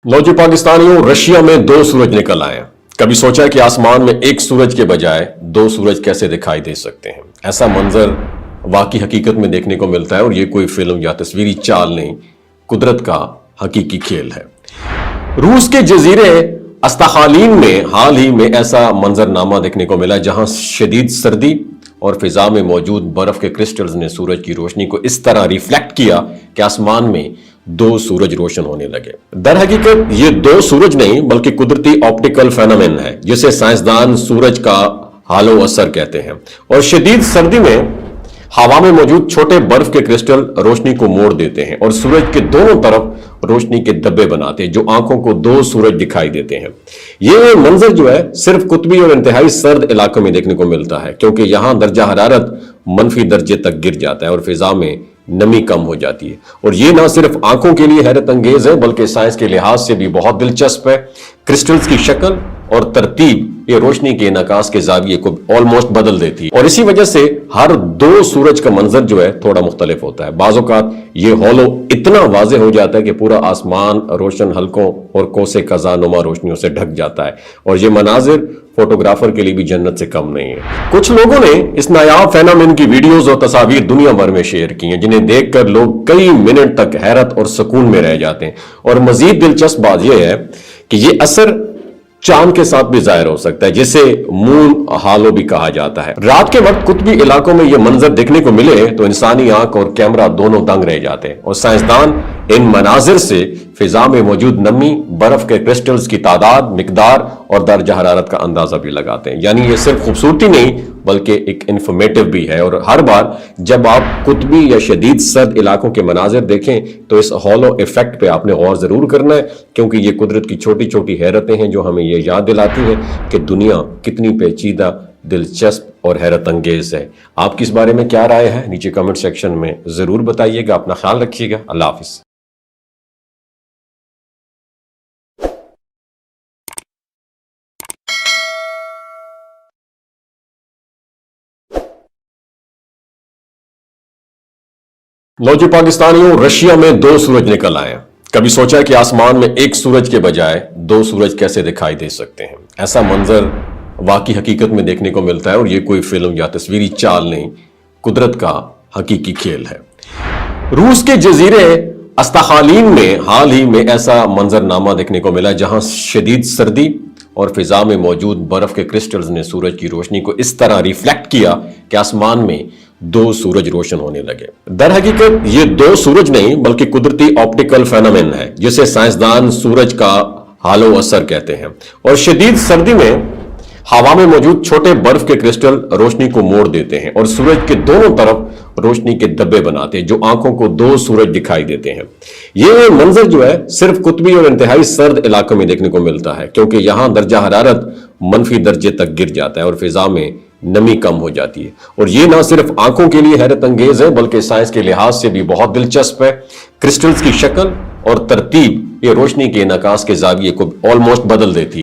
लो जी पाकिस्तानियों, रशिया में दो सूरज निकल आए हैं। कभी सोचा है कि आसमान में एक सूरज के बजाय दो सूरज कैसे दिखाई दे सकते हैं। ऐसा मंजर वाकई हकीकत में देखने को मिलता है और ये कोई फिल्म या तस्वीरी चाल नहीं, कुदरत का हकीकी खेल है। रूस के जजीरे अस्ताखालीन में हाल ही में ऐसा मंजरनामा देखने को मिला जहां शदीद सर्दी और फिजा में मौजूद बर्फ के क्रिस्टल्स ने सूरज की रोशनी को इस तरह रिफ्लेक्ट किया कि आसमान में दो सूरज रोशन होने लगे। दर हकीकत ये दो सूरज नहीं बल्कि कुदरती ऑप्टिकल फेनोमेन है जिसे साइंसदान सूरज का हालो असर कहते हैं। और शदीद सर्दी में हवा में मौजूद छोटे बर्फ के क्रिस्टल रोशनी को मोड़ देते हैं और सूरज के दोनों तरफ रोशनी के धब्बे बनाते हैं जो आंखों को दो सूरज दिखाई देते हैं। ये मंजर जो है सिर्फ कुतबी और इंतहाई सर्द इलाकों में देखने को मिलता है क्योंकि यहां दर्जा हरारत मनफी दर्जे तक गिर जाता है और फिजा में नमी कम हो जाती है। और ये ना सिर्फ आंखों के लिए हैरत अंगेज है बल्कि साइंस के लिहाज से भी बहुत दिलचस्प है। क्रिस्टल्स की शक्ल और तरतीब ये रोशनी के नकास के जाविये को ऑलमोस्ट बदल देती है और इसी वजह से हर दो सूरज का मंजर जो है थोड़ा मुख्तलिफ होता है। बाज़ औक़ात ये हॉलो इतना वाज़ेह हो जाता है कि पूरा आसमान रोशन हल्कों और कोसे कज़ानुमा रोशनियों से ढक जाता है और ये मनाजिर फोटोग्राफर के लिए भी जन्नत से कम नहीं है। कुछ लोगों ने इस नायाब फेनोमेन की वीडियोस और तस्वीर दुनिया भर में शेयर की हैं जिन्हें देखकर लोग कई मिनट तक हैरत और सुकून में रह जाते हैं। और मजीद दिलचस्प बात यह है कि यह असर चांद के साथ भी जाहिर हो सकता है जिसे मून हालो भी कहा जाता है। रात के वक्त कुतबी इलाकों में यह मंजर देखने को मिले तो इंसानी आंख और कैमरा दोनों दंग रह जाते हैं और साइंसदान इन मनाजिर से फिजा में मौजूद नमी, बर्फ के क्रिस्टल्स की तादाद, मिकदार और दर्जा हरारत का अंदाजा भी लगाते हैं। यानी ये सिर्फ खूबसूरती नहीं बल्कि एक इंफॉर्मेटिव भी है। और हर बार जब आप कुतबी या शदीद सर्द इलाकों के मनाजिर देखें तो इस हॉलो इफेक्ट पे आपने गौर जरूर करना है क्योंकि ये कुदरत की छोटी छोटी हैरतें हैं जो हमें ये याद दिलाती हैं कि दुनिया कितनी पेचीदा, दिलचस्प और हैरत अंगेज है। आपकी इस बारे में क्या राय है नीचे कमेंट सेक्शन में जरूर बताइएगा। अपना ख्याल रखिएगा। अल्लाह हाफिज। लो जी पाकिस्तानियों, रशिया में दो सूरज निकल आए हैं। कभी सोचा है कि आसमान में एक सूरज के बजाय दो सूरज कैसे दिखाई दे सकते हैं। ऐसा मंजर वाकई हकीकत में देखने को मिलता है और ये कोई फिल्म या तस्वीरी चाल नहीं, कुदरत का हकीकी खेल है। रूस के जजीरे अस्ताखालीन में हाल ही में ऐसा मंजरनामा देखने को मिला जहां शदीद सर्दी और फिजा में मौजूद बर्फ के क्रिस्टल्स ने सूरज की रोशनी को इस तरह रिफ्लेक्ट किया कि आसमान में दो सूरज रोशन होने लगे। दर हकीकत ये दो सूरज नहीं बल्कि कुदरती ऑप्टिकल फेनोमेन है जिसे साइंसदान सूरज का हालो असर कहते हैं। और शदीद सर्दी में हवा में मौजूद छोटे बर्फ के क्रिस्टल रोशनी को मोड़ देते हैं और सूरज के दोनों तरफ रोशनी के धब्बे बनाते हैं जो आंखों को दो सूरज दिखाई देते हैं। ये मंजर जो है सिर्फ कुतबी और इंतहाई सर्द इलाकों में देखने को मिलता है क्योंकि यहां दर्जा हरारत मनफी दर्जे तक गिर जाता है और फिजा में नमी कम हो जाती है। और ये ना सिर्फ आंखों के लिए हैरत अंगेज है बल्कि साइंस के लिहाज से भी बहुत दिलचस्प है। क्रिस्टल्स की शक्ल और तरतीब ये रोशनी के नकास के जाविये को ऑलमोस्ट बदल देती है।